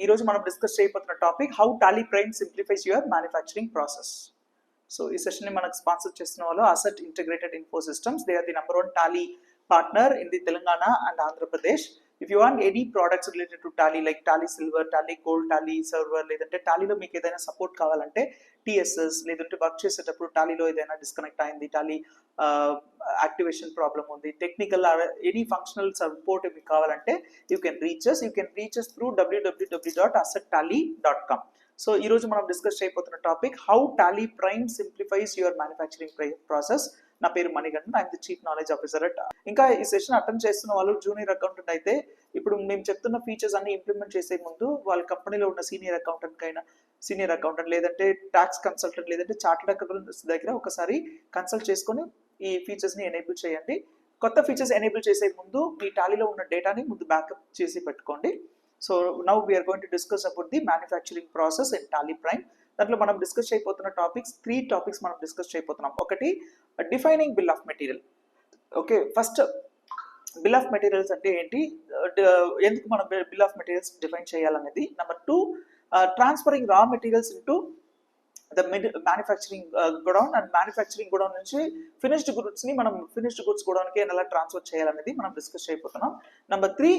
ఈరోజు మనం డిస్కస్ చేయబోతున్న topic how Tally Prime simplifies your manufacturing process. So ఈ సెషన్ ని మనకు స్పాన్సర్ చేస్తున్న వాళ్ళు Asset Integrated Info Systems. They are the number 1 Tally partner in the Telangana and Andhra Pradesh. If you want any products related to Tally like Tally Silver, Tally Gold, Tally Server లేదంటే టాలీలో మీకు ఏదైనా support కావాలంటే TSS లేదంటే work చేసేటప్పుడు టాలీలో ఏదైనా disconnect అయింది, Tally activation problem ఉంది, technical any functional support మీకు కావాలంటే you can reach us through www.assettally.com. So ఈరోజు మనం డిస్కస్ చేయబోతున్న topic how Tally Prime simplifies your manufacturing process. నా పేరు Manigannan, I'm the chief knowledge officer at. ఇంకా ఈ సెషన్ అటెండ్ చేస్తున్న వాళ్ళు జూనియర్ అకౌంటెంట్ అయితే ఇప్పుడు మేము చెప్తున్న ఫీచర్స్ అన్ని ఇంప్లిమెంట్ చేసే ముందు వాళ్ళ కంపెనీలో ఉన్న సీనియర్ అకౌంటెంట్ లేదంటే ట్యాక్స్ కన్సల్టెంట్ లేదంటే చార్టెడ్ అకౌంటెంట్ దగ్గర ఒకసారి కన్సల్ట్ చేసుకొని ఈ ఫీచర్స్ని ఎనేబుల్ చేయండి. కొత్త ఫీచర్స్ ఎనేబుల్ చేసే ముందు మీ టాలీలో ఉన్న డేటాని ముందు బ్యాకప్ చేసి పెట్టుకోండి. So now we're going to discuss about the manufacturing process in Tally Prime. దాంట్లో మనం డిస్కస్ చేయబోతున్న త్రీ టాపిక్స్ మనం డిస్కస్ చేయబోతున్నాం. ఒకటి defining bill of material. Okay, first bill of materials అంటే ఏంటి, ఎందుకు మనం బిల్ ఆఫ్ మెటీరియల్స్ డిఫైన్ చేయాలనేది. నెంబర్ 2 ట్రాన్స్ఫరింగ్ రా materials into the manufacturing godown and manufacturing godown నుంచి ఫినిష్డ్ గుడ్స్ని మనం ఫినిష్డ్ గుడ్స్ గోడౌన్కి ఎలా ట్రాన్స్ఫర్ చేయాలనేది మనం డిస్కస్ చేయబోతున్నాం. నెంబర్ 3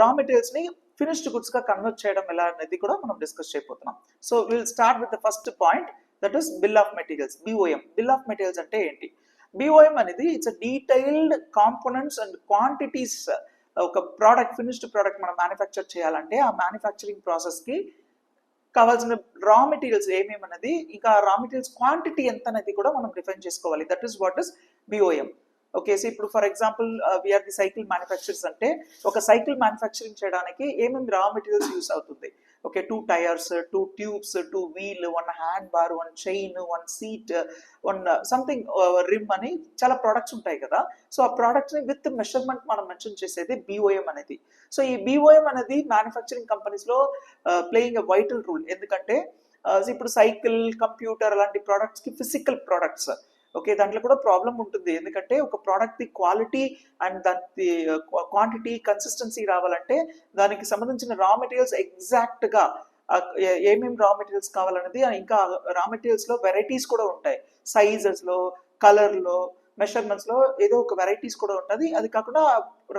రా మెటీరియల్స్ని ఫినిష్డ్ గుడ్స్గా కన్వర్ట్ చేయడం ఎలా అనేది కూడా మనం డిస్కస్ చేయబోతున్నాం. So will start with the first point, that is bill of materials, BOM. Bill of materials అంటే ఏంటి? బిఓఎం అనేది it's a detailed components and quantities. ఒక ప్రోడక్ట్ ఫినిష్డ్ ప్రోడక్ట్ మనం మ్యానుఫ్యాక్చర్ చేయాలంటే ఆ మ్యానుఫ్యాక్చరింగ్ ప్రాసెస్కి కావాల్సిన రా మెటీరియల్స్ ఏమేమి అనేది, ఇంకా రా మెటీరియల్స్ క్వాంటిటీ ఎంత అనేది కూడా మనం డిఫైన్ చేసుకోవాలి. That is what is BOM. Okay, so ఇప్పుడు for example we're the cycle manufactures అంటే ఒక సైకిల్ మ్యానుఫ్యాక్చరింగ్ చేయడానికి ఏమేమి రా మెటీరియల్స్ యూస్ అవుతుంది? Okay, 2 tyres, 2 tubes, 2 wheel, 1 hand bar, 1 chain, 1 seat, 1 something rim అని చాలా ప్రోడక్ట్స్ ఉంటాయి కదా. సో ఆ ప్రోడక్ట్స్ని విత్ మెషర్మెంట్ మనం మెన్షన్ చేసేది బిఓఎం అనేది. సో ఈ బిఓఎం అనేది మ్యానుఫ్యాక్చరింగ్ కంపెనీస్లో ప్లేయింగ్ ఎ వైటల్ రూల్. ఎందుకంటే ఇప్పుడు సైకిల్, కంప్యూటర్ అలాంటి ప్రోడక్ట్స్కి ఫిజికల్ ప్రోడక్ట్స్. ఓకే, దాంట్లో కూడా ప్రాబ్లం ఉంటుంది. ఎందుకంటే ఒక ప్రోడక్ట్ది క్వాలిటీ అండ్ దాని క్వాంటిటీ కన్సిస్టెన్సీ రావాలంటే దానికి సంబంధించిన రా మెటీరియల్స్ ఎగ్జాక్ట్గా ఏమేమి రా మెటీరియల్స్ కావాలనేది, ఇంకా రా మెటీరియల్స్లో వెరైటీస్ కూడా ఉంటాయి. సైజెస్లో, కలర్లో, మెషర్మెంట్స్లో ఏదో ఒక వెరైటీస్ కూడా ఉంటుంది. అది కాకుండా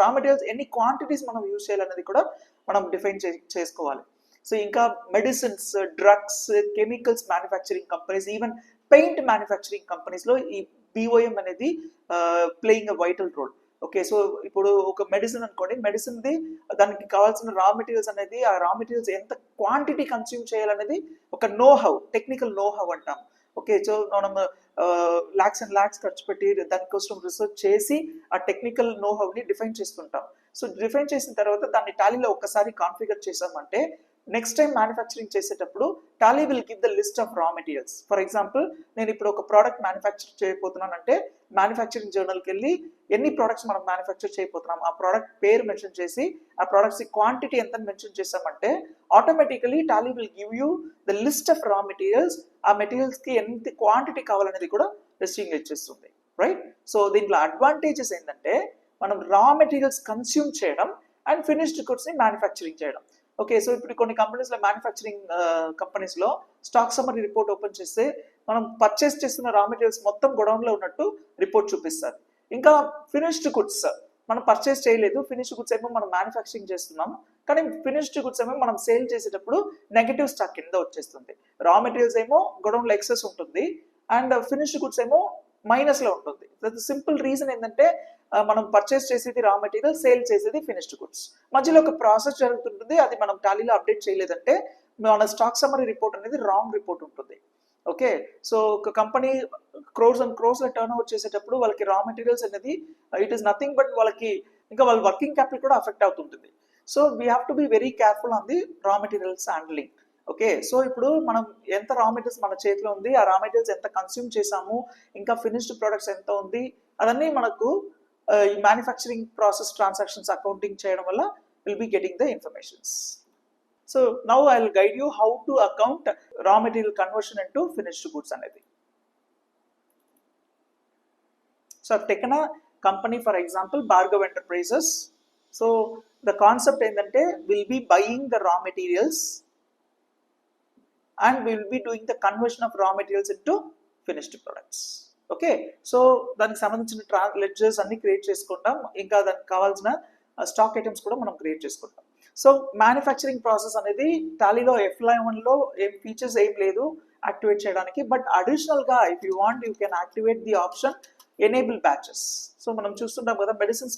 రా మెటీరియల్స్ ఎన్ని క్వాంటిటీస్ మనం యూజ్ చేయాలనేది కూడా మనం డిఫైన్ చేసుకోవాలి. సో ఇంకా medicines, drugs, chemicals manufacturing companies, even paint manufacturing కంపెనీస్లో ఈ బిఓఎం అనేది playing a vital role. Okay, so ఇప్పుడు ఒక మెడిసిన్ అనుకోండి, మెడిసిన్ది దానికి కావాల్సిన రా మెటీరియల్స్ అనేది, ఆ రా మెటీరియల్స్ ఎంత క్వాంటిటీ కన్స్యూమ్ చేయాలనేది ఒక టెక్నికల్ నో హౌ అంటాం. ఓకే, సో మనం లాక్స్ అండ్ లాక్స్ ఖర్చు పెట్టి దానికోసం రీసెర్చ్ చేసి ఆ టెక్నికల్ నో హౌని డిఫైన్ చేస్తుంటాం. సో డిఫైన్ చేసిన తర్వాత దాన్ని టాలీలో ఒక్కసారి కాన్ఫిగర్ చేసామంటే నెక్స్ట్ టైం మ్యానుఫ్యాక్చరింగ్ చేసేటప్పుడు Tally will give the list of raw materials. For example నేను ఇప్పుడు ఒక ప్రోడక్ట్ మ్యానుఫ్యాక్చర్ చేయబోతున్నానంటే మ్యానుఫ్యాక్చరింగ్ జర్నల్కి వెళ్ళి ఎన్ని ప్రోడక్ట్స్ మనం మ్యానుఫ్యాక్చర్ చేయబోతున్నాం ఆ ప్రోడక్ట్ పేరు మెన్షన్ చేసి ఆ ప్రోడక్ట్స్ క్వాంటిటీ ఎంత మెన్షన్ చేసామంటే automatically Tally will give you the list of raw materials. ఆ మెటీరియల్స్కి ఎంత క్వాంటిటీ కావాలనేది కూడా డిస్టింగ్విష్ చేస్తుంది, రైట్? సో దీంట్లో అడ్వాంటేజెస్ ఏంటంటే మనం రా మెటీరియల్స్ కన్స్యూమ్ చేయడం అండ్ ఫినిష్డ్ గుడ్స్ని మ్యానుఫ్యాక్చరింగ్ చేయడం. ఓకే, సో ఇప్పుడు కొన్ని కంపెనీస్లో మ్యానుఫ్యాక్చరింగ్ కంపెనీస్లో స్టాక్ సమ్మరీ రిపోర్ట్ ఓపెన్ చేస్తే మనం పర్చేస్ చేస్తున్న రా మెటీరియల్స్ మొత్తం గొడౌన్లో ఉన్నట్టు రిపోర్ట్ చూపిస్తారు. ఇంకా ఫినిష్డ్ గుడ్స్ మనం పర్చేస్ చేయలేదు, ఫినిష్డ్ గుడ్స్ ఏమో మనం మ్యానుఫ్యాక్చరింగ్ చేస్తున్నాం, కానీ ఫినిష్డ్ గుడ్స్ ఏమో మనం సేల్ చేసేటప్పుడు నెగటివ్ స్టాక్ కింద వచ్చేస్తుంది. రా మెటీరియల్స్ ఏమో గొడౌన్లో ఎక్సెస్ ఉంటుంది అండ్ ఫినిష్డ్ గుడ్స్ ఏమో మైనస్లో ఉంటుంది. సింపుల్ రీజన్ ఏంటంటే మనం పర్చేస్ చేసేది రా మెటీరియల్, సేల్ చేసేది ఫినిష్డ్ గుడ్స్. మధ్యలో ఒక ప్రాసెస్ జరుగుతుంటుంది, అది మనం టాలీలో అప్డేట్ చేయలేదంటే మన స్టాక్ సమ్మరీ రిపోర్ట్ అనేది రాంగ్ రిపోర్ట్ ఉంటుంది. ఓకే, సో ఒక కంపెనీ క్రోర్స్ అండ్ క్రోర్స్లో టర్న్ ఓవర్ చేసేటప్పుడు వాళ్ళకి రా మెటీరియల్స్ అనేది ఇట్ ఈస్ నథింగ్ బట్ వాళ్ళకి ఇంకా వాళ్ళ వర్కింగ్ క్యాపిటల్ కూడా అఫెక్ట్ అవుతుంటుంది. So we have to be very careful on the రా మెటీరియల్స్ హ్యాండ్లింగ్. ఓకే, సో ఇప్పుడు మనం ఎంత రా మెటీరియల్స్ మన చేతిలో ఉంది, ఆ రా మెటీరియల్స్ ఎంత కన్స్యూమ్ చేసాము, ఇంకా ఫినిష్డ్ ప్రొడక్ట్స్ ఎంత ఉంది, అదన్నీ మనకు ఈ మ్యానుఫ్యాక్చరింగ్ ప్రాసెస్ ట్రాన్సాక్షన్స్ అకౌంటింగ్ చేయడం వల్ల will be getting the informations. So now I will guide you how to account raw material conversion into finished goods అనేది. So I've taken a company for example Bhargav Enterprises. So the concept ఏంటంటే will be buying the raw materials and will be doing the conversion of raw materials into finished products. Okay, so దానికి సంబంధించిన ledgers అన్ని create చేసుకుంటాం, ఇంకా దానికి కావాల్సిన stock items కూడా మనం క్రియేట్ చేసుకుంటాం. సో మ్యానుఫ్యాక్చరింగ్ ప్రాసెస్ అనేది టాలీలో F11లో ఏం ఫీచర్స్ ఏం లేదు యాక్టివేట్ చేయడానికి, బట్ అడిషనల్గా if you want you can activate the option enable batches. So మనం చూస్తుంటాం కదా, మెడిసిన్స్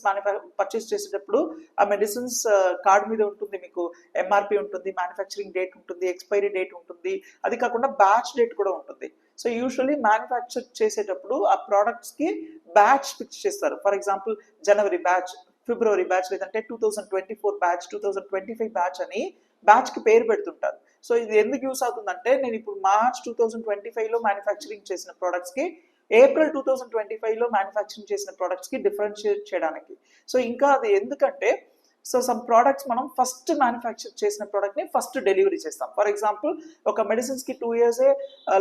పర్చేస్ చేసేటప్పుడు ఆ మెడిసిన్స్ కార్డ్ మీద ఉంటుంది, మీకు MRP ఉంటుంది, మ్యానుఫ్యాక్చరింగ్ డేట్ ఉంటుంది, ఎక్స్పైరీ డేట్ ఉంటుంది, అది కాకుండా బ్యాచ్ డేట్ కూడా ఉంటుంది. సో యూజువల్లీ మ్యానుఫ్యాక్చర్ చేసేటప్పుడు ఆ ప్రోడక్ట్స్కి బ్యాచ్ ఫిక్స్ చేస్తారు. For example January batch, February batch, లేదంటే 2024 బ్యాచ్, 2025 బ్యాచ్ అని బ్యాచ్కి పేరు పెడుతుంటారు. సో ఇది ఎందుకు యూస్ అవుతుందంటే, నేను ఇప్పుడు మార్చ్ 2025లో మ్యానుఫ్యాక్చరింగ్ చేసిన ప్రోడక్ట్స్కి ఏప్రిల్ 2025లో మ్యానుఫ్యాక్చరింగ్ చేసిన ప్రోడక్ట్స్కి డిఫరెన్షియేట్ చేయడానికి. సో ఇంకా అది ఎందుకంటే, సో సమ్ ప్రోడక్ట్స్ మనం ఫస్ట్ మ్యానుఫ్యాక్చర్ చేసిన ప్రోడక్ట్ని ఫస్ట్ డెలివరీ చేస్తాం. ఫర్ ఎగ్జాంపుల్ ఒక మెడిసిన్స్కి 2 years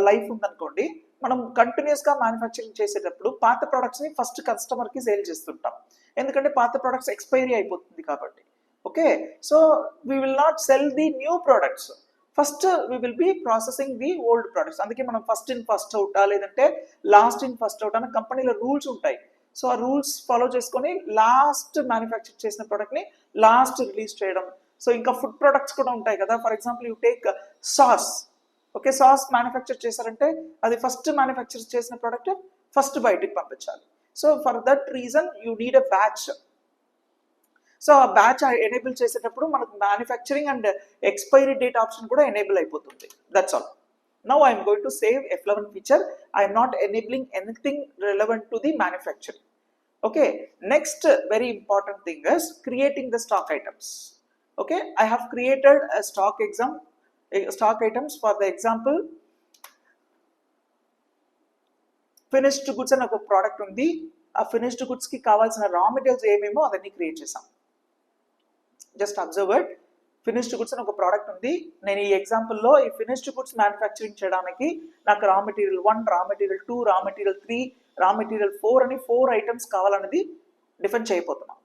లైఫ్ ఉందనుకోండి, మనం కంటిన్యూస్గా మ్యానుఫ్యాక్చరింగ్ చేసేటప్పుడు పాత ప్రోడక్ట్స్ని ఫస్ట్ కస్టమర్కి సేల్ చేస్తుంటాం, ఎందుకంటే పాత ప్రోడక్ట్స్ ఎక్స్పైరీ అయిపోతుంది కాబట్టి. Okay, so we will not cell the new products, first we will be processing the old products. అందుకే మనం ఫస్ట్ ఇన్ ఫస్ట్ అవుటా లేదంటే లాస్ట్ ఇన్ ఫస్ట్ అవుట్ అనే కంపెనీలో రూల్స్ ఉంటాయి. సో ఆ రూల్స్ ఫాలో చేసుకొని లాస్ట్ మ్యానుఫ్యాక్చర్ చేసిన ప్రోడక్ట్ని లాస్ట్ రిలీజ్ చేయడం. సో ఇంకా ఫుడ్ ప్రొడక్ట్స్ కూడా ఉంటాయి కదా, for example you take sauce. Okay, sauce manufacture చేశారంటే అది ఫస్ట్ మ్యానుఫ్యాక్చర్ చేసిన ప్రోడక్ట్ ఫస్ట్ బయటికి పంపించాలి. So for that reason you need a batch. So ఆ బ్యాచ్ ఎనేబుల్ చేసేటప్పుడు మనకు manufacturing and expiry date option కూడా ఎనేబుల్ అయిపోతుంది. That's all. Now I am going to save F11 feature. I am not enabling anything relevant to the manufacturing. Okay, next very important thing is creating the stock items. Okay, I have created a stock items. For the example, finished goods and ఒక product ఉంది, ఆ finished goods కి కావాల్సిన రా materials ఏమేమో అవన్నీ create చేసాం. Just observe it. Finished goods అని ఒక ప్రోడక్ట్ ఉంది, నేను ఈ ఎగ్జాంపుల్లో ఈ ఫినిష్డ్ గుడ్స్ మ్యానుఫ్యాక్చరింగ్ చేయడానికి నాకు రా material 1, raw material 2, raw material 3, raw material 4 అని 4 ఐటమ్స్ కావాలనేది డిఫైన్ చేయబోతున్నాం.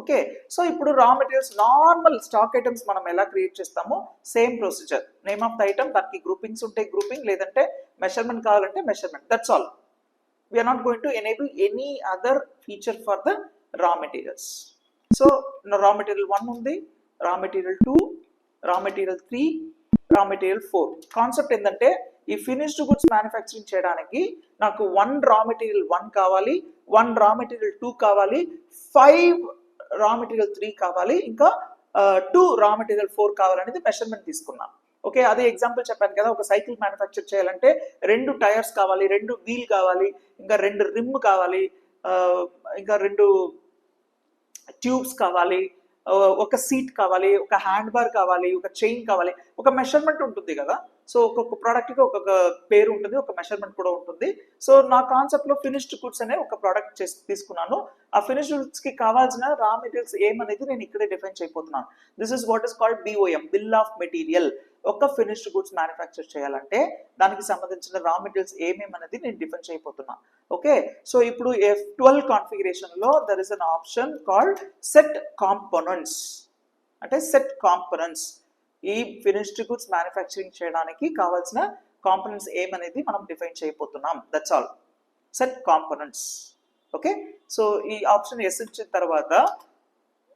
ఓకే, సో ఇప్పుడు రా మెటీరియల్స్ నార్మల్ స్టాక్ ఐటమ్స్ మనం ఎలా క్రియేట్ చేస్తామో same procedure. Name of the item, దానికి గ్రూపింగ్స్ ఉంటే గ్రూపింగ్, లేదంటే మెషర్మెంట్ కావాలంటే measurement. That's all. We're not going to enable any other feature for the raw materials. So raw material 1 ఉంది, raw material 2, raw material 3, raw material 4. Concept ఏంటంటే, ఈ finished goods manufacturing చేయడానికి నాకు 1 రా material 1 కావాలి, 1 raw material 2 కావాలి, 5 raw material 3 కావాలి, ఇంకా 2 రా మెటీరియల్ 4 కావాలనేది మెషర్మెంట్ తీసుకున్నాం. ఓకే, అదే ఎగ్జాంపుల్ చెప్పాను కదా, ఒక సైకిల్ మ్యానుఫ్యాక్చర్ చేయాలంటే 2 టైర్స్ కావాలి, 2 వీల్ కావాలి, ఇంకా 2 రిమ్ కావాలి, ఇంకా 2 ట్యూబ్స్ కావాలి, ఒక సీట్ కావాలి, ఒక హ్యాండ్ బార్ కావాలి, ఒక చైన్ కావాలి, ఒక మెషర్మెంట్ ఉంటుంది కదా. సో ఒక్కొక్క ప్రోడక్ట్కి ఒక్కొక్క పేరు ఉంటుంది, ఒక మెషర్మెంట్ కూడా ఉంటుంది. సో నా కాన్సెప్ట్లో ఫినిష్డ్ గుడ్స్ అనే ఒక ప్రోడక్ట్ తీసుకున్నాను. ఆ ఫినిష్డ్ గుడ్స్కి కావాల్సిన రా మెటీరియల్స్ ఏమనేది నేను ఇక్కడే డిఫైన్ చేయబోతున్నాను. This is what is called BOM, bill of material. ఒక ఫినిష్డ్ గుడ్స్ మ్యానుఫ్యాక్చర్ చేయాలంటే దానికి సంబంధించిన రా మెటీరియల్స్ ఏమేమనేది నేను డిఫైన్ చేయబోతున్నాను. ఓకే, సో ఇప్పుడు F12 కాన్ఫిగరేషన్లో there is an option called set components. అంటే సెట్ కాంపోనెంట్స్, ఈ ఫినిష్డ్ గుడ్స్ మ్యానుఫ్యాక్చరింగ్ చేయడానికి కావాల్సిన కాంపోనెంట్స్ ఏమనేది మనం డిఫైన్ చేయబోతున్నాం. That's all. Set components. Okay, so ఈ ఆప్షన్ ఎస్ ఇచ్చిన తర్వాత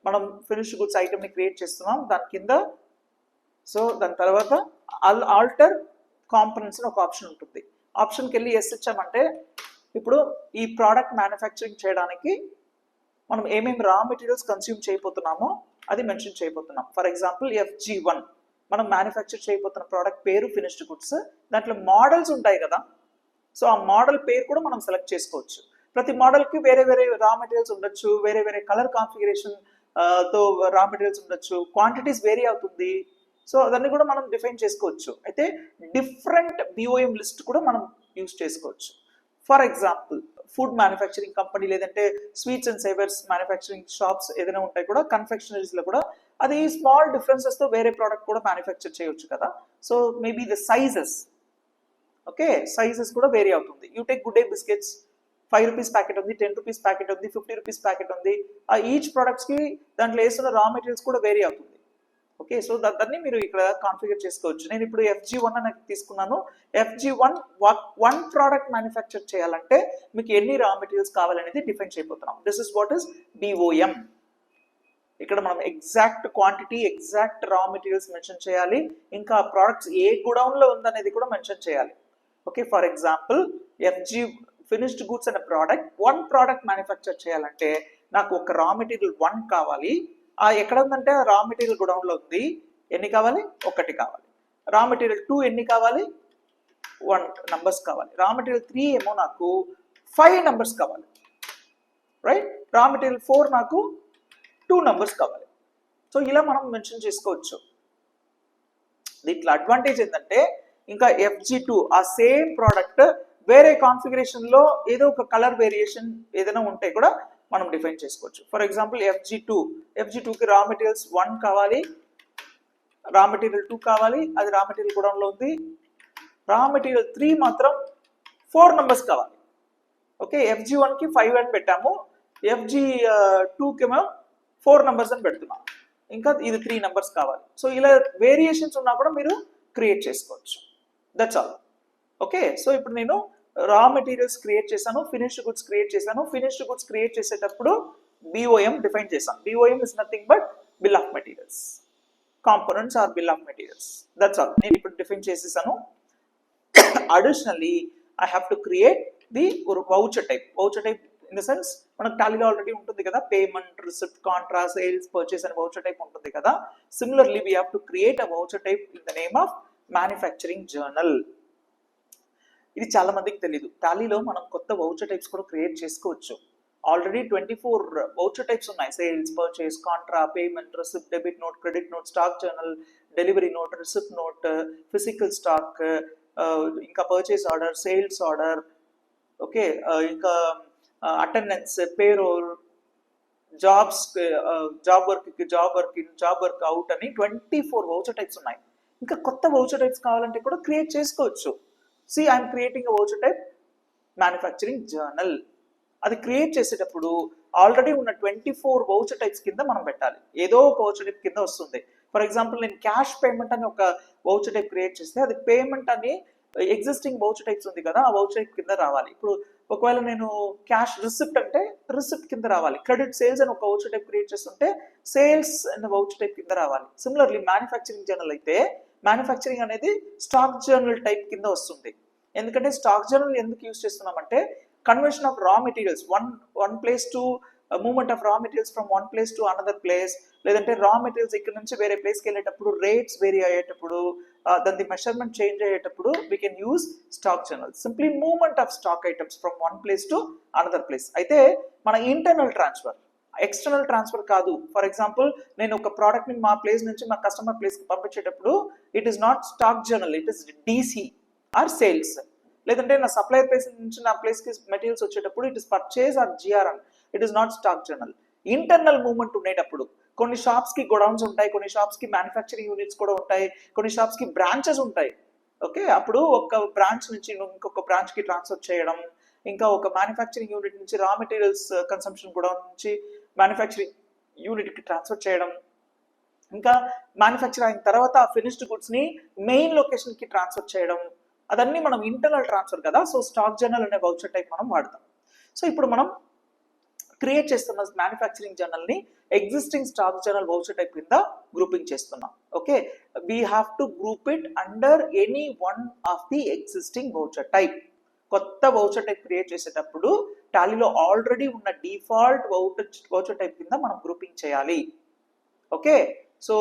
మనం ఫినిష్డ్ గుడ్స్ ఐటమ్ని క్రియేట్ చేస్తున్నాం. దాని కింద సో దాని తర్వాత ఆల్టర్ కాంపోనెంట్స్ అని ఒక ఆప్షన్ ఉంటుంది. ఆప్షన్కి వెళ్ళి ఎస్ ఇచ్చామంటే ఇప్పుడు ఈ ప్రోడక్ట్ మ్యానుఫ్యాక్చరింగ్ చేయడానికి మనం ఏమేమి రా మెటీరియల్స్ కన్స్యూమ్ చేయబోతున్నామో అది మెన్షన్ చేయబోతున్నాం. ఫర్ ఎగ్జాంపుల్ FG1 మనం మ్యానుఫ్యాక్చర్ చేయబోతున్న ప్రోడక్ట్ పేరు ఫినిష్డ్ గుడ్స్. దాంట్లో మోడల్స్ ఉంటాయి కదా, సో ఆ మోడల్ పేరు కూడా మనం సెలెక్ట్ చేసుకోవచ్చు. ప్రతి మోడల్కి వేరే వేరే రా మెటీరియల్స్ ఉండొచ్చు, వేరే వేరే కలర్ కాన్ఫిగరేషన్ తో రా మెటీరియల్స్ ఉండొచ్చు, క్వాంటిటీస్ వేరీ అవుతుంది. సో దాన్ని కూడా మనం డిఫైన్ చేసుకోవచ్చు. అయితే డిఫరెంట్ BOM లిస్ట్ కూడా మనం యూజ్ చేసుకోవచ్చు. For example food manufacturing company, లేదంటే sweets and savours manufacturing shops ఏదైనా ఉంటాయి కూడా, కన్ఫెక్షనరీస్లో కూడా అది స్మాల్ డిఫరెన్సెస్తో వేరే ప్రోడక్ట్ కూడా మ్యానుఫ్యాక్చర్ చేయొచ్చు కదా. So maybe the sizes, okay, sizes కూడా వేరీ అవుతుంది. You take good day biscuits, 5 rupees packet ఉంది, 10 రూపీస్ ప్యాకెట్ ఉంది, 50 రూపీస్ ప్యాకెట్ ఉంది. ఆ ఈచ్ ప్రొడక్ట్స్కి దాంట్లో వేస్తున్న రా మెటీరియల్స్ కూడా వేరీ అవుతుంది. ఓకే, సో దాన్ని మీరు ఇక్కడ కాన్ఫిగర్ చేసుకోవచ్చు. నేను ఇప్పుడు FG1 అని తీసుకున్నాను. FG1 వన్ ప్రోడక్ట్ మ్యానుఫ్యాక్చర్ చేయాలంటే మీకు ఎన్ని రా మెటీరియల్స్ కావాలనేది డిఫైన్ చేయబోతున్నాం. This is what is BOM. ఇక్కడ మనం ఎగ్జాక్ట్ క్వాంటిటీ, ఎగ్జాక్ట్ రా మెటీరియల్స్ మెన్షన్ చేయాలి. ఇంకా ప్రోడక్ట్స్ ఏ గుడౌన్లో ఉందనేది కూడా మెన్షన్ చేయాలి. Okay, for example FG finished goods అనే వన్ ప్రోడక్ట్ మ్యానుఫ్యాక్చర్ చేయాలంటే నాకు ఒక రా మెటీరియల్ 1 కావాలి. ఎక్కడ ఉందంటే రా మెటీరియల్ గుడౌన్లో ఉంది. ఎన్ని కావాలి? 1 కావాలి. రా మెటీరియల్ 2 ఎన్ని కావాలి? 1 నంబర్స్ కావాలి. రా మెటీరియల్ 3 ఏమో నాకు 5 నంబర్స్ కావాలి, రైట్? రా మెటీరియల్ 4 నాకు 2 నంబర్స్ కావాలి. సో ఇలా మనం మెన్షన్ చేసుకోవచ్చు. దీంట్లో అడ్వాంటేజ్ ఏంటంటే ఇంకా FG2 ఆ సేమ్ ప్రోడక్ట్ వేరే కాన్ఫిగరేషన్లో ఏదో ఒక కలర్ వేరియేషన్ ఏదైనా ఉంటే కూడా మనం డిఫైన్ చేసుకోవచ్చు. ఫర్ ఎగ్జాంపుల్ FG2కి రా మెటీరియల్స్ 1 కావాలి, రా మెటీరియల్ 2 కావాలి, అది రా మెటీరియల్ గుడౌన్లో ఉంది. రా మెటీరియల్ 3 మాత్రం 4 నంబర్స్ కావాలి. ఓకే, FG1కి 5 అని పెట్టాము, FG2కి ఏమో 4 నంబర్స్ అని పెడుతున్నాం. ఇంకా ఇది 3 నంబర్స్ కావాలి. సో ఇలా వేరియేషన్స్ ఉన్నా కూడా మీరు క్రియేట్ చేసుకోవచ్చు. That's all. ఓకే, సో ఇప్పుడు నేను రా మెటీరియల్స్ క్రియేట్ చేశాను, ఫినిష్డ్ గుడ్స్ క్రియేట్ చేశాను. ఫినిష్డ్ గుడ్స్ క్రియేట్ చేసేటప్పుడు BOM డిఫైన్ చేశాను. BOM is nothing but bill of materials. Components are bill of materials. That's all. నేను ఇప్పుడు డిఫైన్ చేసేసాను. Additionally I have to create the voucher type. Voucher type in the sense మనకు టాలీలో already ఉంటుంది కదా, payment, receipt, contra, sales, purchase అనే voucher type ఉంటుంది కదా. Similarly we have to create a voucher type in the name of manufacturing journal. ఇది చాలా మందికి తెలియదు. టాలీలో మనం కొత్త వౌచర్ టైప్స్ కూడా క్రియేట్ చేసుకోవచ్చు. ఆల్రెడీ 24 వౌచర్ టైప్స్ ఉన్నాయి. Sales, purchase, contra, payment, receipt, debit note, credit note, stock journal, delivery note, receipt note, physical stock, ఇంకా purchase order, sales order, okay, ఇంకా attendance, payroll, job work in, job work out అని 24 voucher types ఉన్నాయి. ఇంకా కొత్త voucher types కావాలంటే కూడా create చేసుకోవచ్చు. See, I am creating a voucher type manufacturing journal. అది క్రియేట్ చేసేటప్పుడు ఆల్రెడీ ఉన్న 24 వౌచర్ టైప్స్ కింద మనం పెట్టాలి. ఏదో ఒక వౌచర్ టైప్ కింద వస్తుంది. ఫర్ ఎగ్జాంపుల్ నేను క్యాష్ పేమెంట్ అని ఒక వౌచర్ టైప్ క్రియేట్ చేస్తే అది పేమెంట్ అని ఎగ్జిస్టింగ్ వౌచర్ టైప్స్ ఉంది కదా, ఆ వౌచర్ టైప్ కింద రావాలి. ఇప్పుడు ఒకవేళ నేను క్యాష్ రిసిప్ట్ అంటే రిసిప్ట్ కింద రావాలి. క్రెడిట్ సేల్స్ అని ఒక వౌచర్ టైప్ క్రియేట్ చేస్తుంటే సేల్స్ అనే వౌచర్ టైప్ కింద రావాలి. సిమిలర్లీ మ్యానుఫ్యాక్చరింగ్ జర్నల్ అయితే మ్యానుఫ్యాక్చరింగ్ అనేది స్టాక్ జర్నల్ టైప్ కింద వస్తుంది. ఎందుకంటే స్టాక్ జర్నల్ ఎందుకు యూజ్ చేస్తున్నామంటే conversion of raw materials one place to movement of raw materials from one place to another place, లేదంటే రా మెటీరియల్స్ ఇక్కడ నుంచి వేరే ప్లేస్కి వెళ్ళేటప్పుడు రేట్స్ వేరీ అయ్యేటప్పుడు, దాని మెషర్మెంట్ చేంజ్ అయ్యేటప్పుడు we can use stock journal. Simply movement of stock items from one place to another place. అయితే మన ఇంటర్నల్ ట్రాన్స్ఫర్, ఎక్స్టర్నల్ ట్రాన్స్ఫర్ కాదు. ఫర్ ఎగ్జాంపుల్ నేను ఒక ప్రోడక్ట్ని మా ప్లేస్ నుంచి మా కస్టమర్ ప్లేస్కి పంపించేటప్పుడు it is not stock journal, it is DC or sales. లేదంటే నా సప్లయర్ ప్లేస్ నుంచి నా ప్లేస్కి మెటీరియల్స్ వచ్చేటప్పుడు it is purchase or GRN, it is not stock journal. Internal movement ఉండేటప్పుడు కొన్ని షాప్స్కి గోడౌన్స్ ఉంటాయి, కొన్ని షాప్స్కి మ్యానుఫ్యాక్చరింగ్ యూనిట్స్ కూడా ఉంటాయి, కొన్ని షాప్స్కి బ్రాంచెస్ ఉంటాయి. ఓకే, అప్పుడు ఒక బ్రాంచ్ నుంచి ఇంకొక బ్రాంచ్కి ట్రాన్స్ఫర్ చేయడం, ఇంకా ఒక మ్యానుఫ్యాక్చరింగ్ యూనిట్ నుంచి రా మెటీరియల్స్ కన్సంప్షన్ గోడౌన్ నుంచి మ్యానుఫ్యాక్చరింగ్ యూనిట్కి ట్రాన్స్ఫర్ చేయడం, ఇంకా మ్యానుఫ్యాక్చర్ అయిన తర్వాత ఆ ఫినిష్డ్ గుడ్స్ని మెయిన్ లొకేషన్కి ట్రాన్స్ఫర్ చేయడం, అదన్నీ మనం ఇంటర్నల్ ట్రాన్స్ఫర్ కదా. సో స్టాక్ జర్నల్ అనే వౌచర్ టైప్ మనం వాడతాం. సో ఇప్పుడు మనం క్రియేట్ చేస్తున్న మ్యానుఫ్యాక్చరింగ్ జర్నల్ని existing stock journal voucher type కింద గ్రూపింగ్ చేస్తున్నాం. Okay, we have to group it under any one of the existing voucher type. కొత్త వౌచర్ టైప్ క్రియేట్ చేసేటప్పుడు టాలీలో ఆల్రెడీ ఉన్న డిఫాల్ట్ వౌచర్ టైప్ కింద మనం గ్రూపింగ్ చేయాలి. Okay, so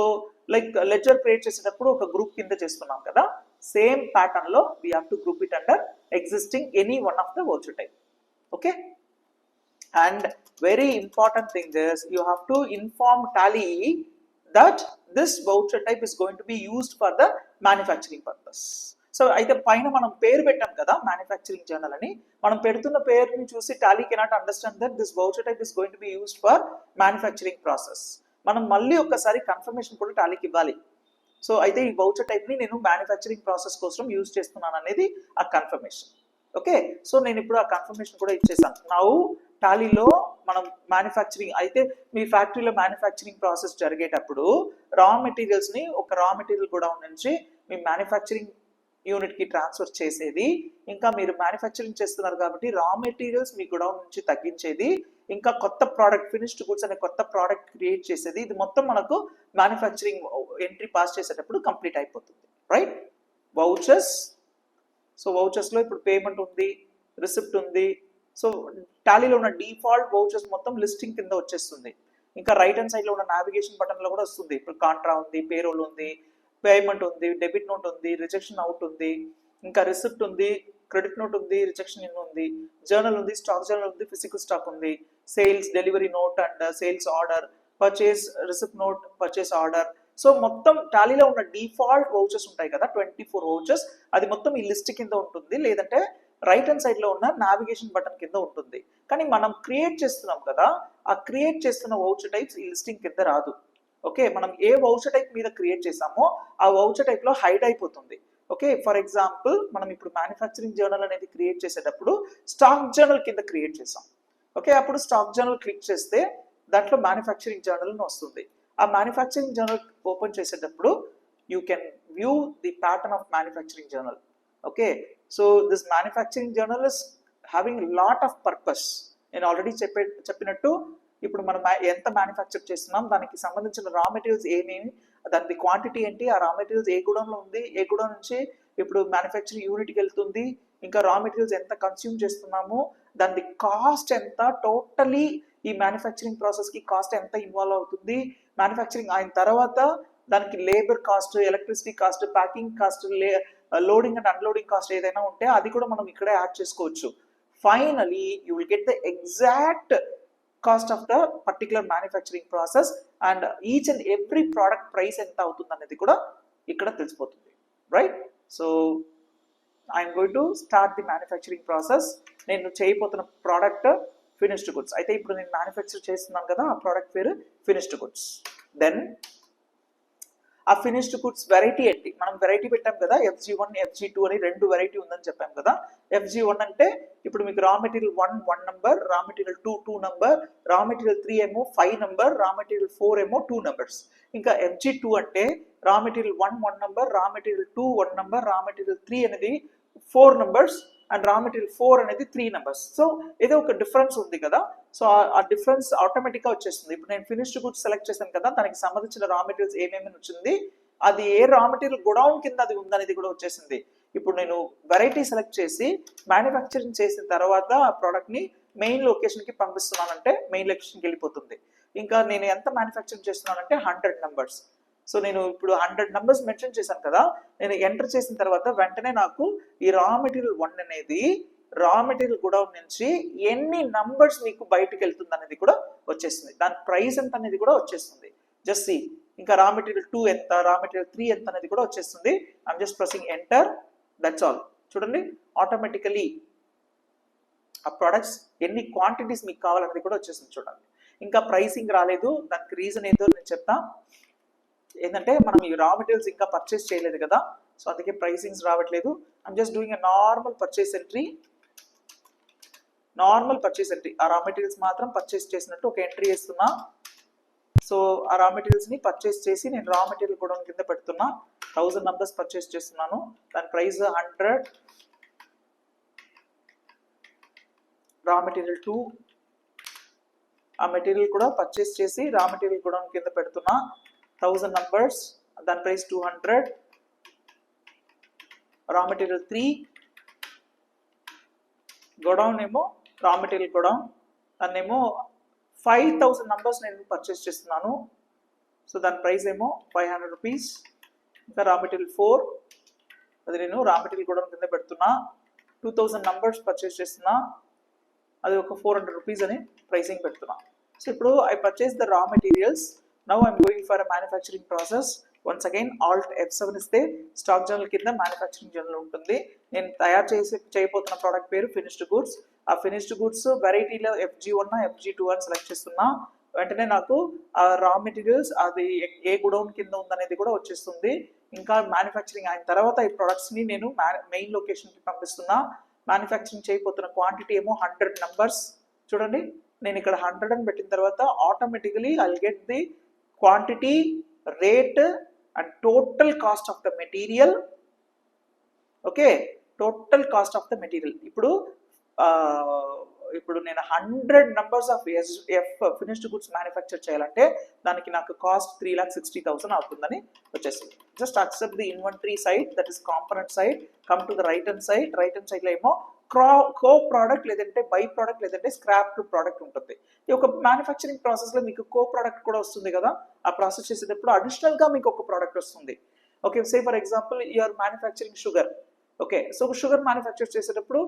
like ledger create చేసేటప్పుడు ఒక గ్రూప్ కింద చేస్తున్నాం కదా, సేమ్ ప్యాటర్న్ లో we have to group it under existing any one of the voucher type. Okay, and very important thing is you have to inform Tally that this voucher type is going to be used for the manufacturing purpose. So అయితే పైన మనం పేరు పెట్టాం కదా manufacturing journal అని, మనం పెడుతున్న పేరుని చూసి Tally cannot understand that this voucher type is going to be used for manufacturing process. మనం మళ్ళీ ఒక్కసారి కన్ఫర్మేషన్ కూడా టాలీకి ఇవ్వాలి. సో అయితే ఈ వౌచర్ టైప్ని నేను మ్యానుఫ్యాక్చరింగ్ ప్రాసెస్ కోసం యూజ్ చేస్తున్నాను అనేది ఆ కన్ఫర్మేషన్. ఓకే, సో నేను ఇప్పుడు ఆ కన్ఫర్మేషన్ కూడా ఇచ్చేసాను. నౌ టాలీలో మనం మ్యానుఫ్యాక్చరింగ్ అయితే మీ ఫ్యాక్టరీలో మ్యానుఫ్యాక్చరింగ్ ప్రాసెస్ జరిగేటప్పుడు రా మెటీరియల్స్ని ఒక రా మెటీరియల్ గోడౌన్ నుంచి మీ మ్యానుఫ్యాక్చరింగ్ యూనిట్కి ట్రాన్స్ఫర్ చేసేది, ఇంకా మీరు మ్యానుఫ్యాక్చరింగ్ చేస్తున్నారు కాబట్టి రా మెటీరియల్స్ మీ గోడౌన్ నుంచి తగ్గించేది, ఇంకా కొత్త ప్రోడక్ట్ ఫినిష్డ్ గుడ్స్ అనే కొత్త ప్రోడక్ట్ క్రియేట్ చేసేది, ఇది మొత్తం మనకు మ్యానుఫ్యాక్చరింగ్ ఎంట్రీ పాస్ చేసేటప్పుడు కంప్లీట్ అయిపోతుంది, రైట్? వౌచర్స్, సో వౌచర్స్లో ఇప్పుడు పేమెంట్ ఉంది, రిసిప్ట్ ఉంది. సో టాలీలో ఉన్న డిఫాల్ట్ వౌచర్స్ మొత్తం లిస్టింగ్ కింద వచ్చేస్తుంది. ఇంకా రైట్ హ్యాండ్ సైడ్లో ఉన్న నావిగేషన్ బటన్లో కూడా వస్తుంది. ఇప్పుడు కాంట్రా ఉంది, పేరోల్ ఉంది, పేమెంట్ ఉంది, డెబిట్ నోట్ ఉంది, రిజెక్షన్ అవుట్ ఉంది, ఇంకా రిసిప్ట్ ఉంది, క్రెడిట్ నోట్ ఉంది, రిజెక్షన్ ఇన్ ఉంది, జర్నల్ ఉంది, స్టాక్ జర్నల్ ఉంది, ఫిజికల్ స్టాక్ ఉంది, sales delivery note and sales order, purchase receipt note, purchase order. So మొత్తం టాలీలో ఉన్న డిఫాల్ట్ వౌచర్స్ ఉంటాయి కదా 24 వౌచర్స్, అది మొత్తం ఈ లిస్ట్ కింద ఉంటుంది, లేదంటే రైట్ హ్యాండ్ సైడ్ లో ఉన్న నావిగేషన్ బటన్ కింద ఉంటుంది. కానీ మనం క్రియేట్ చేస్తున్నాం కదా, ఆ క్రియేట్ చేస్తున్న వౌచర్ టైప్స్ ఈ లిస్టింగ్ కింద రాదు. ఓకే, మనం ఏ వౌచర్ టైప్ మీద క్రియేట్ చేసామో ఆ వౌచర్ టైప్ లో హైడ్ అయిపోతుంది. ఓకే, ఫర్ ఎగ్జాంపుల్ మనం ఇప్పుడు మ్యానుఫ్యాక్చరింగ్ జర్నల్ అనేది క్రియేట్ చేసేటప్పుడు స్టాక్ జర్నల్ కింద క్రియేట్ చేసాం. ఓకే, అప్పుడు స్టాక్ జర్నల్ క్లిక్ చేస్తే దాంట్లో మ్యానుఫ్యాక్చరింగ్ జర్నల్ వస్తుంది. ఆ మ్యానుఫ్యాక్చరింగ్ జర్నల్ ఓపెన్ చేసేటప్పుడు you can view the pattern of manufacturing journal. Okay, so this manufacturing journal is having lot of purpose. నేను ఆల్రెడీ చెప్పినట్టు ఇప్పుడు మనం ఎంత మ్యానుఫ్యాక్చర్ చేస్తున్నాం, దానికి సంబంధించిన రా మెటీరియల్స్ ఏమేమి, దాని క్వాంటిటీ ఏంటి, ఆ రా మెటీరియల్స్ ఏ గుడౌన్లో ఉంది, ఏ గుడౌన్ నుంచి ఇప్పుడు మ్యానుఫ్యాక్చరింగ్ యూనిట్కి వెళ్తుంది, ఇంకా రా మెటీరియల్స్ ఎంత కన్స్యూమ్ చేస్తున్నాము, దాని కాస్ట్ ఎంత, టోటలీ ఈ మ్యానుఫ్యాక్చరింగ్ ప్రాసెస్కి కాస్ట్ ఎంత ఇన్వాల్వ్ అవుతుంది, మ్యానుఫ్యాక్చరింగ్ అయిన తర్వాత దానికి labour cost, electricity cost, packing cost, loading and unloading cost ఏదైనా ఉంటే అది కూడా మనం ఇక్కడే యాడ్ చేసుకోవచ్చు. Finally you will get the exact cost of the particular manufacturing process and each and every product price ఎంత అవుతుంది అనేది కూడా ఇక్కడ తెలిసిపోతుంది, right? So I'm going to start the manufacturing process. నేను చేయబోతున్న ప్రోడక్ట్ ఫినిష్డ్ గుడ్స్. అయితే ఇప్పుడు నేను మ్యానుఫ్యాక్చర్ చేస్తున్నాను కదా, ఆ ప్రోడక్ట్ పేరు ఫినిష్డ్ గుడ్స్. దెన్ ఆ ఫినిష్డ్ గుడ్స్ వెరైటీ ఏంటి, మనం వెరైటీ పెట్టాం కదా, FG1 FG2 అని 2 వెరైటీ ఉందని చెప్పాం కదా. FG1 అంటే ఇప్పుడు మీకు రా material 1 number, raw material 2 number, raw material 3 ఏమో 5 నంబర్, రా మెటీరియల్ 4 ఏమో 2 నంబర్స్. ఇంకా FG2 అంటే రా material 1 number, raw material 2 1 number, raw material 3 అనేది 4 నంబర్స్ అండ్ రా మెటీరియల్ 4 అనేది 3 నంబర్స్. సో ఏదో ఒక డిఫరెన్స్ ఉంది కదా, సో ఆ డిఫరెన్స్ ఆటోమేటిక్గా వచ్చేస్తుంది. ఇప్పుడు నేను ఫినిష్డ్ గుడ్స్ సెలెక్ట్ చేశాను కదా, దానికి సంబంధించిన రా మెటీరియల్స్ ఏమేమి వచ్చింది, అది ఏ రా మెటీరియల్ గోడౌన్ కింద అది ఉందనేది కూడా వచ్చేసింది. ఇప్పుడు నేను వెరైటీ సెలెక్ట్ చేసి మ్యానుఫ్యాక్చరింగ్ చేసిన తర్వాత ఆ ప్రోడక్ట్ని మెయిన్ లొకేషన్కి పంపిస్తున్నానంటే మెయిన్ లొకేషన్కి వెళ్ళిపోతుంది. ఇంకా నేను ఎంత మ్యానుఫ్యాక్చరింగ్ చేస్తున్నానంటే 100 నంబర్స్. సో నేను ఇప్పుడు 100 నంబర్స్ మెన్షన్ చేశాను కదా, నేను ఎంటర్ చేసిన తర్వాత వెంటనే నాకు ఈ రా మెటీరియల్ 1 అనేది రా మెటీరియల్ గోడౌన్ నుంచి ఎన్ని నంబర్స్ మీకు బయటకు వెళ్తుంది అనేది కూడా వచ్చేస్తుంది, దాని ప్రైస్ ఎంత అనేది కూడా వచ్చేస్తుంది. జస్ట్ సి, ఇంకా రా మెటీరియల్ 2 ఎంత, రా మెటీరియల్ 3 ఎంత అనేది కూడా వచ్చేస్తుంది. I'm just pressing enter, that's all. చూడండి ఆటోమేటికలీ ఆ ప్రొడక్ట్స్ ఎన్ని క్వాంటిటీస్ మీకు కావాలనేది కూడా వచ్చేస్తుంది. చూడండి ఇంకా ప్రైసింగ్ రాలేదు, దానికి రీజన్ ఏదో నేను చెప్తా. ఏంటంటే మనం ఈ రా మెటీరియల్స్ ఇంకా పర్చేస్ చేయలేదు కదా, సో అందుకే ప్రైసింగ్స్ రావట్లేదు. I'm just doing a normal purchase entry. ఆ రా మెటీరియల్స్ మాత్రం పర్చేస్ చేసినట్టు ఒక ఎంట్రీ చేస్తున్నా. సో ఆ రా మెటీరియల్స్ని పర్చేస్ చేసి నేను రా మెటీరియల్ కూడా కింద పెడుతున్నా. 1000 నంబర్స్ పర్చేస్ చేస్తున్నాను, దాని ప్రైస్ 100. రా మెటీరియల్ 2, ఆ మెటీరియల్ కూడా పర్చేస్ చేసి రా మెటీరియల్ కూడా కింద పెడుతున్నా. 1000 నంబర్స్, దాని ప్రైస్ 200. రా మెటీరియల్ 3, గోడౌన్ ఏమో రా మెటీరియల్ గోడౌన్, దాన్నేమో 5000 నంబర్స్ నేను పర్చేస్ చేస్తున్నాను. సో దాని ప్రైస్ ఏమో 500 రూపీస్. ఇంకా రా మెటీరియల్ 4, అది నేను రా మెటీరియల్ గోడౌన్ కింద పెడుతున్నా. 2000 నంబర్స్ పర్చేస్ చేస్తున్నా, అది ఒక 400 రూపీస్ అని ప్రైసింగ్ పెడుతున్నా. సో ఇప్పుడు I purchase the raw materials. Now I'm going for a manufacturing process. Once again Alt F7 ఇస్తే స్టాక్ జర్నల్ కింద మ్యానుఫ్యాక్చరింగ్ జర్నల్ ఉంటుంది. నేను తయారు చేయబోతున్న ప్రోడక్ట్ పేరు ఫినిష్డ్ గుడ్స్. ఆ ఫినిష్డ్ గుడ్స్ వెరైటీలో FG1 FG2 అని సెలెక్ట్ చేస్తున్నా. వెంటనే నాకు ఆ రా మెటీరియల్స్ అది ఏ గుడౌన్ కింద ఉందనేది కూడా వచ్చేస్తుంది. ఇంకా మ్యానుఫ్యాక్చరింగ్ అయిన తర్వాత ఈ ప్రొడక్ట్స్ని నేను మెయిన్ లొకేషన్కి పంపిస్తున్నా. మ్యానుఫ్యాక్చరింగ్ చేయబోతున్న క్వాంటిటీ ఏమో 100 numbers. చూడండి నేను ఇక్కడ 100 అని పెట్టిన తర్వాత automatically I will get the quantity, rate and total cost of the material. Okay, total cost of the material. ఇప్పుడు నేను 100 numbers of finished goods manufacture చేయాలంటే దానికి నాకు కాస్ట్ 3,60,000 అవుతుందని వచ్చేస్తుంది. Just accept the inventory side, that is component side. Come to the right hand side. Right hand side లో ఏమో కో product లేదంటే బై ప్రోడక్ట్ లేదంటే స్క్రాప్ ప్రోడక్ట్ ఉంటుంది. ఈ ఒక మ్యానుఫ్యాక్చరింగ్ ప్రాసెస్ లో మీకు కో ప్రోడక్ట్ కూడా వస్తుంది కదా. ఆ ప్రాసెస్ చేసేటప్పుడు అడిషనల్ గా మీకు ఒక ప్రోడక్ట్ వస్తుంది. Okay, say for example you are manufacturing sugar. Okay, so sugar manufacture చేసేటప్పుడు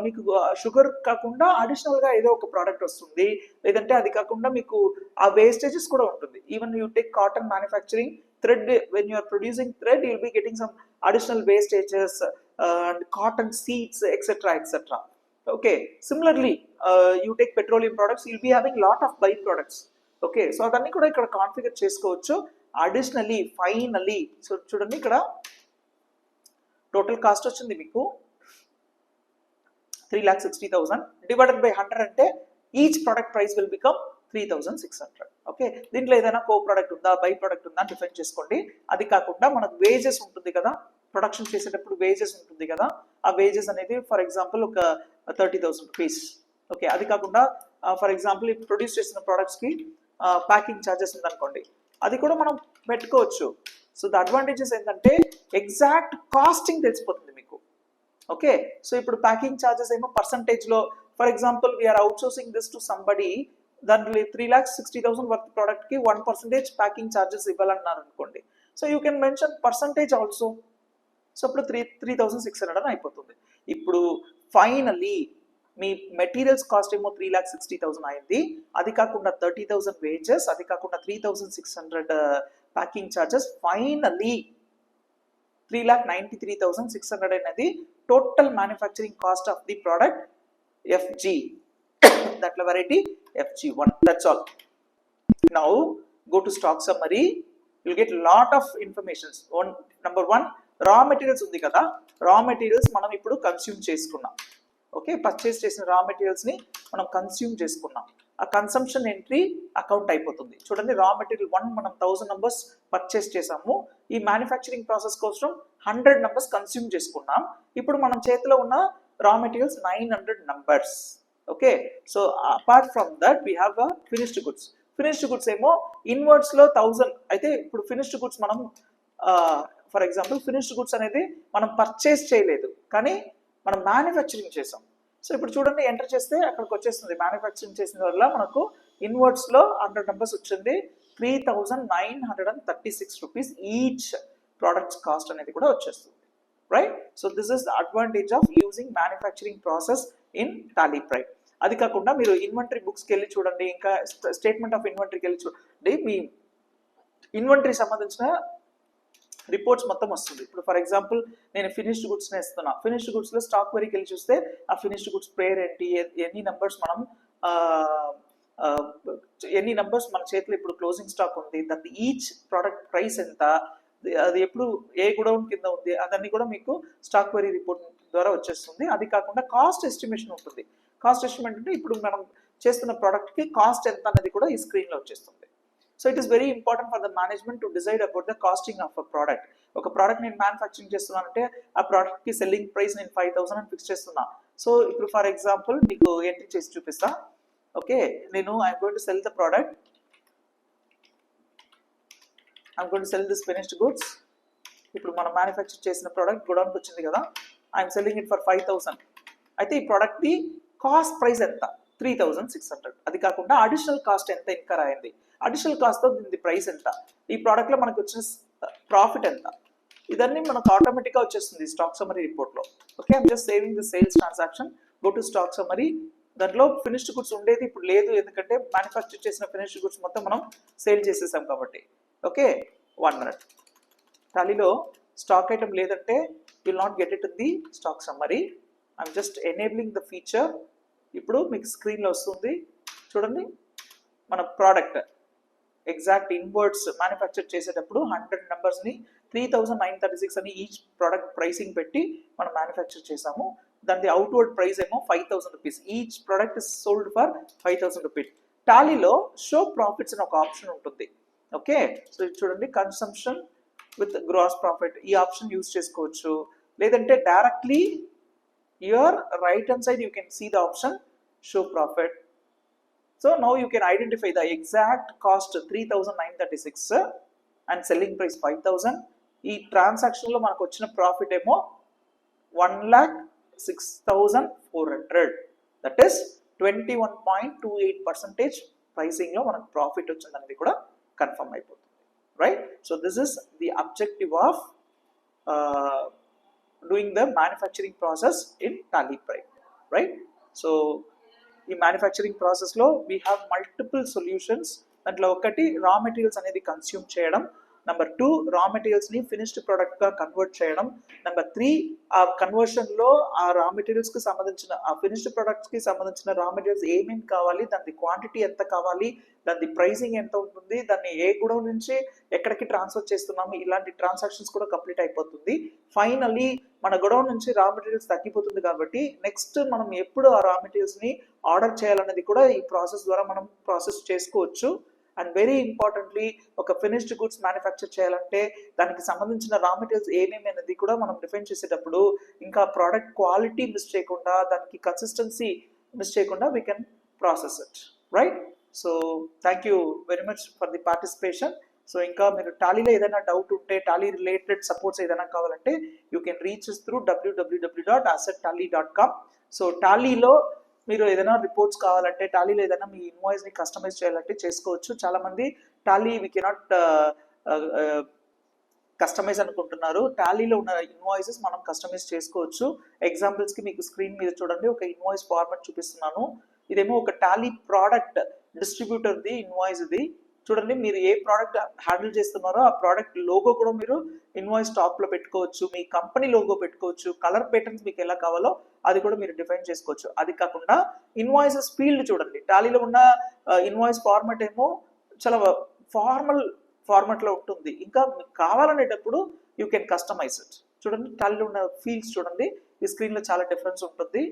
మీకు షుగర్ కాకుండా అడిషనల్ గా ఏదో ఒక ప్రోడక్ట్ వస్తుంది, లేదంటే అది కాకుండా మీకు ఆ వేస్టేజెస్ కూడా ఉంటుంది. Even you take cotton manufacturing thread, when you are producing thread you will be getting some additional wastages and cotton seeds, etc. Okay, similarly you take petroleum products, you will be having lot of by products. Okay, so adanni kuda ikkada configure chesukovachu. Additionally finally, so chudandi ikkada total cost వచ్చింది మీకు 3,60,000 divided by 100 అంటే each product price will become 3,600. Okay, దీంట్లో ఏదైనా కో product ఉందా, by product ఉందా define చేసుకోండి. అది కాకుండా మనకు వేజెస్ ఉంటుంది కదా, ప్రొడక్షన్ చేసేటప్పుడు వేజెస్ ఉంటుంది కదా. ఆ వేజెస్ అనేది ఫర్ ఎగ్జాంపుల్ ఒక 30,000 rupees. ఓకే, అది కాకుండా ఫర్ ఎగ్జాంపుల్ ఇప్పుడు ప్రొడ్యూస్ చేసిన ప్రోడక్ట్స్కి ప్యాకింగ్ ఛార్జెస్ ఉందనుకోండి, అది కూడా మనం పెట్టుకోవచ్చు. సో ద అడ్వాంటేజెస్ ఏంటంటే ఎగ్జాక్ట్ కాస్టింగ్ తెలిసిపోతుంది మీకు. ఓకే, సో ఇప్పుడు ప్యాకింగ్ ఛార్జెస్ ఏమో పర్సంటేజ్లో, for example we're outsourcing this to somebody, దాంట్లో 3,60,000 వర్త్ ప్రోడక్ట్కి 1% ప్యాకింగ్ ఛార్జెస్ ఇవ్వాలన్నారు అనుకోండి. So you can mention percentage also. So ఇప్పుడు 3,600 అని అయిపోతుంది. ఇప్పుడు ఫైనలీ మీ మెటీరియల్స్ కాస్ట్ ఏమో 3,60,000 అయింది. అది కాకుండా 30,000 వేజెస్, అది కాకుండా 3,600 ప్యాకింగ్ ఛార్జెస్, ఫైనలీ 3,93,600 అనేది total manufacturing cost of the product FG. That variety FG1. That's all. Now go to stock summary. You'll get lot of informations. Number one, raw materials ఉంది కదా. Raw materials మనం ఇప్పుడు consume చేసుకున్నాం. Okay, purchase చేసిన రా materials ని మనం consume చేసుకున్నాం. ఆ కన్సంప్షన్ ఎంట్రీ అకౌంట్ అయిపోతుంది. చూడండి, రా మెటీరియల్ 1 మనం 1000 numbers పర్చేస్ చేసాము. ఈ మ్యానుఫ్యాక్చరింగ్ ప్రాసెస్ కోసం 100 numbers కన్స్యూమ్ చేసుకున్నాం. ఇప్పుడు మనం చేతిలో ఉన్న రా materials 900 numbers. Okay, so apart from that we have finished goods. Finished goods ఏమో ఇన్వర్డ్స్ లో 1000 అయితే, ఇప్పుడు ఫినిష్డ్ గుడ్స్ మనం ఫర్ ఎగ్జాంపుల్ ఫినిష్డ్ గుడ్స్ అనేది మనం పర్చేస్ చేయలేదు, కానీ మనం మ్యానుఫ్యాక్చరింగ్ చేసాం. సో ఇప్పుడు చూడండి, ఎంటర్ చేస్తే అక్కడికి వచ్చేస్తుంది. మ్యానుఫ్యాక్చరింగ్ చేసిన వల్ల మనకు ఇన్వర్డ్స్ లో 100 numbers వచ్చింది. 3,936 rupees ఈచ్ ప్రోడక్ట్స్ కాస్ట్ అనేది కూడా వచ్చేస్తుంది. Right, so this is the advantage of using manufacturing process in Tally prime. అది కాకుండా మీరు ఇన్వెంటరీ బుక్స్కి వెళ్ళి చూడండి, ఇంకా స్టేట్మెంట్ ఆఫ్ ఇన్వెంటరీకి వెళ్ళి చూడండి, మీ ఇన్వెంటరీ సంబంధించిన రిపోర్ట్స్ మొత్తం వస్తుంది. ఇప్పుడు ఫర్ ఎగ్జాంపుల్ నేను ఫినిష్డ్ గుడ్స్ ఇస్తున్నా. ఫినిష్డ్ గుడ్స్ లో స్టాక్ వెరీకి వెళ్ళి చూస్తే ఆ ఫినిష్డ్ గుడ్స్ పేర్ ఏంటి, ఎన్ని నంబర్స్ మనం ఎన్ని నంబర్స్ మన చేతిలో ఇప్పుడు క్లోజింగ్ స్టాక్ ఉంది, దాని ఈచ్ ప్రోడక్ట్ ప్రైస్ ఎంత, అది ఎప్పుడు ఏ గుడౌన్ కింద ఉంది, అదన్నీ కూడా మీకు స్టాక్ వెరీ రిపోర్ట్ ద్వారా వచ్చేస్తుంది. అది కాకుండా కాస్ట్ ఎస్టిమేషన్ ఉంటుంది. కాస్ట్ ఎస్టిమేట్ అంటే ఇప్పుడు మనం చేస్తున్న ప్రోడక్ట్కి కాస్ట్ ఎంత అనేది కూడా ఈ స్క్రీన్లో వచ్చేస్తుంది. So it is very important for the management to decide about the costing of a product. ఒక ప్రోడక్ట్ నేను మ్యానుఫ్యాక్చరింగ్ చేస్తున్నానంటే ఆ ప్రోడక్ట్కి సెల్లింగ్ ప్రైస్ నేను 5,000 అని ఫిక్స్ చేస్తున్నా. సో ఇప్పుడు ఫర్ ఎగ్జాంపుల్ మీకు ఎంట్రీ చేసి చూపిస్తా. ఓకే, నేను I'm going to cell the product. I'm going to cell this finished goods. ఇప్పుడు మనం మ్యానుఫ్యాక్చర్ చేసిన ప్రోడక్ట్ గోడౌన్కి వచ్చింది కదా, ఐఎమ్ సెల్లింగ్ ఇట్ ఫర్ 5,000. అయితే ఈ ప్రోడక్ట్ది కాస్ట్ ప్రైస్ ఎంత, 3,600. అది కాకుండా అడిషనల్ కాస్ట్ ఎంత ఇన్కర్ అయింది, అడిషనల్ కాస్ట్తో దీని ప్రైస్ ఎంత, ఈ ప్రోడక్ట్లో మనకు వచ్చిన ప్రాఫిట్ ఎంత, ఇదన్నీ మనకు ఆటోమేటిక్గా వచ్చేస్తుంది స్టాక్ సమ్మరీ రిపోర్ట్లో. Okay, I'm just saving the sales transaction. Go to stock summary. దాంట్లో ఫినిష్డ్ గుడ్స్ ఉండేది ఇప్పుడు లేదు, ఎందుకంటే మ్యానుఫ్యాక్చర్ చేసిన ఫినిష్డ్ గుడ్స్ మొత్తం మనం సేల్ చేసేసాం కాబట్టి. Okay, 1 minute. టాలీలో స్టాక్ ఐటమ్ లేదంటే will not get it in the stock summary. I'm just enabling the feature. ఇప్పుడు మీకు స్క్రీన్లో వస్తుంది చూడండి, మన ప్రోడక్ట్ ఎగ్జాక్ట్ ఇన్వర్డ్స్ మ్యానుఫ్యాక్చర్ చేసేటప్పుడు 100 numbers 3,936 అని ఈచ్ ప్రోడక్ట్ ప్రైసింగ్ పెట్టి మనం మ్యానుఫ్యాక్చర్ చేసాము. దాని అవుట్వర్డ్ ప్రైస్ ఏమో 5,000 rupees. Each product is sold for 5,000 rupees. టాలీలో షో ప్రాఫిట్స్ అని ఒక ఆప్షన్ ఉంటుంది. ఓకే, సో చూడండి, కన్సంప్షన్ విత్ గ్రాస్ ప్రాఫిట్, ఈ ఆప్షన్ యూజ్ చేసుకోవచ్చు. లేదంటే directly your right hand side you can see the option show profit. So now you can identify the exact cost 3,936 and selling price 5,000. ఈ ట్రాన్సాక్షన్లో మనకు వచ్చిన ప్రాఫిట్ ఏమో 1,06,400. దట్ ఈస్ 21.28% ప్రైసింగ్లో మనకు ప్రాఫిట్ వచ్చిందనేది కూడా కన్ఫర్మ్ అయిపోతుంది, right? So this is the objective of doing the manufacturing process in Tally Prime, right? So ఈ మ్యానుఫ్యాక్చరింగ్ ప్రాసెస్లో వీ హ్యావ్ మల్టిపుల్ సొల్యూషన్స్. దాంట్లో ఒకటి రా మెటీరియల్స్ అనేది కన్స్యూమ్ చేయడం, నెంబర్ 2 రా మెటీరియల్స్ని ఫినిష్డ్ ప్రోడక్ట్గా కన్వర్ట్ చేయడం, నెంబర్ 3 ఆ కన్వర్షన్లో ఆ రా మెటీరియల్స్కి సంబంధించిన ఆ ఫినిష్డ్ ప్రోడక్ట్స్కి సంబంధించిన రా మెటీరియల్స్ ఏమేమి కావాలి, దాని క్వాంటిటీ ఎంత కావాలి, దాని ప్రైసింగ్ ఎంత ఉంటుంది, దాన్ని ఏ గోడౌన్ నుంచి ఎక్కడికి ట్రాన్స్ఫర్ చేస్తున్నాము, ఇలాంటి ట్రాన్సాక్షన్స్ కూడా కంప్లీట్ అయిపోతుంది. ఫైనల్లీ మన గోడౌన్ నుంచి రా మెటీరియల్స్ తగ్గిపోతుంది కాబట్టి నెక్స్ట్ మనం ఎప్పుడు ఆ రా మెటీరియల్స్ని ఆర్డర్ చేయాలనేది కూడా ఈ ప్రాసెస్ ద్వారా మనం ప్రాసెస్ చేసుకోవచ్చు. అండ్ వెరీ ఇంపార్టెంట్లీ ఒక ఫినిష్డ్ గుడ్స్ మ్యానుఫ్యాక్చర్ చేయాలంటే దానికి సంబంధించిన రా మెటీరియల్స్ ఏమేమి అనేది కూడా మనం డిఫైన్ చేసేటప్పుడు ఇంకా ప్రోడక్ట్ క్వాలిటీ మిస్ చేయకుండా, దానికి కన్సిస్టెన్సీ మిస్ చేయకుండా we can process it, right? So thank you very much for the participation. So ఇంకా మీరు టాలీలో ఏదైనా డౌట్ ఉంటే, టాలీ రిలేటెడ్ సపోర్ట్స్ ఏదైనా కావాలంటే you can reach through www.assetTally.com. So టాలీలో మీరు ఏదైనా రిపోర్ట్స్ కావాలంటే, టాలీలో ఏదైనా మీ ఇన్వాయిస్ని కస్టమైజ్ చేయాలంటే చేసుకోవచ్చు. చాలామంది టాలీ వీ కెనాట్ కస్టమైజ్ అనుకుంటున్నారు. టాలీలో ఉన్న ఇన్వాయిసెస్ మనం కస్టమైజ్ చేసుకోవచ్చు. ఎగ్జాంపుల్స్కి మీకు స్క్రీన్ మీద చూడండి ఒక ఇన్వాయిస్ ఫార్మాట్ చూపిస్తున్నాను. ఇదేమో ఒక టాలీ ప్రోడక్ట్ డిస్ట్రిబ్యూటర్ది ఇన్వాయిస్. ఇది చూడండి, మీరు ఏ ప్రోడక్ట్ హ్యాండిల్ చేస్తున్నారో ఆ ప్రోడక్ట్ లోగో కూడా మీరు ఇన్వాయిస్ టాప్లో పెట్టుకోవచ్చు, మీ కంపెనీ లోగో పెట్టుకోవచ్చు, కలర్ ప్యాటర్న్స్ మీకు ఎలా కావాలో అది కూడా మీరు డిఫైన్ చేసుకోవచ్చు. అది కాకుండా ఇన్వాయిసెస్ ఫీల్డ్ చూడండి, టాలీలో ఉన్న ఇన్వాయిస్ ఫార్మాట్ ఏమో చాలా ఫార్మల్ ఫార్మాట్లో ఉంటుంది. ఇంకా మీకు కావాలనేటప్పుడు యూ కెన్ కస్టమైజ్ ఇట్. చూడండి, టాలీలో ఉన్న ఫీల్డ్స్ చూడండి, ఈ స్క్రీన్లో చాలా డిఫరెన్స్ ఉంటుంది.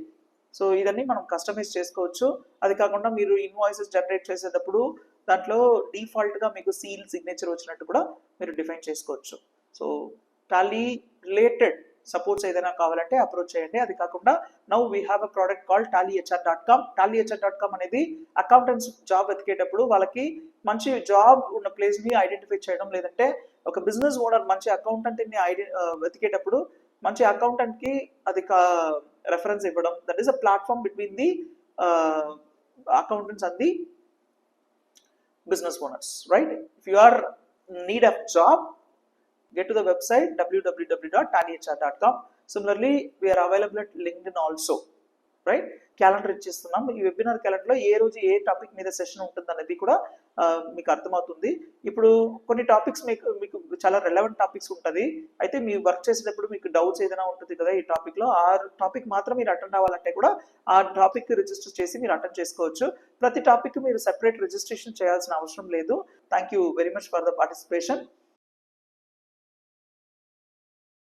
సో ఇదన్నీ మనం కస్టమైజ్ చేసుకోవచ్చు. అది కాకుండా మీరు ఇన్వాయిసెస్ జనరేట్ చేసేటప్పుడు దాంట్లో డిఫాల్ట్గా మీకు సీల్, సిగ్నేచర్ వచ్చినట్టు కూడా మీరు డిఫైన్ చేసుకోవచ్చు. సో టాలీ రిలేటెడ్ సపోర్ట్స్ ఏదైనా కావాలంటే అప్రోచ్ చేయండి. అది కాకుండా now we have a product call tallyhr.com. tallyhr.com అనేది అకౌంటెంట్స్ జాబ్ వెతికేటప్పుడు వాళ్ళకి మంచి జాబ్ ఉన్న ప్లేస్ని ఐడెంటిఫై చేయడం, లేదంటే ఒక బిజినెస్ ఓనర్ మంచి అకౌంటెంట్ని వెతికేటప్పుడు మంచి అకౌంటెంట్కి అది రెఫరెన్స్ ఇవ్వడం. That is a platform between the accountants and the business owners, right? If you are in need of job, get to the website www.tallyhr.com. Similarly, we are available at LinkedIn also, right? Calendar ఇచ్చేస్తున్నాం. ఈ webinar క్యాలెండర్లో ఏ రోజు ఏ topic మీద session ఉంటుంది అనేది కూడా మీకు అర్థమవుతుంది. ఇప్పుడు కొన్ని టాపిక్స్ మీకు చాలా రెలవెంట్ టాపిక్స్ ఉంటుంది. అయితే మీరు వర్క్ చేసేటప్పుడు మీకు డౌట్స్ ఏదైనా ఉంటుంది కదా ఈ టాపిక్లో, ఆ టాపిక్ మాత్రం మీరు అటెండ్ అవ్వాలంటే కూడా ఆ టాపిక్ రిజిస్టర్ చేసి మీరు అటెండ్ చేసుకోవచ్చు. ప్రతి టాపిక్ మీరు సెపరేట్ రిజిస్ట్రేషన్ చేయాల్సిన అవసరం లేదు. Thank you very much for the participation.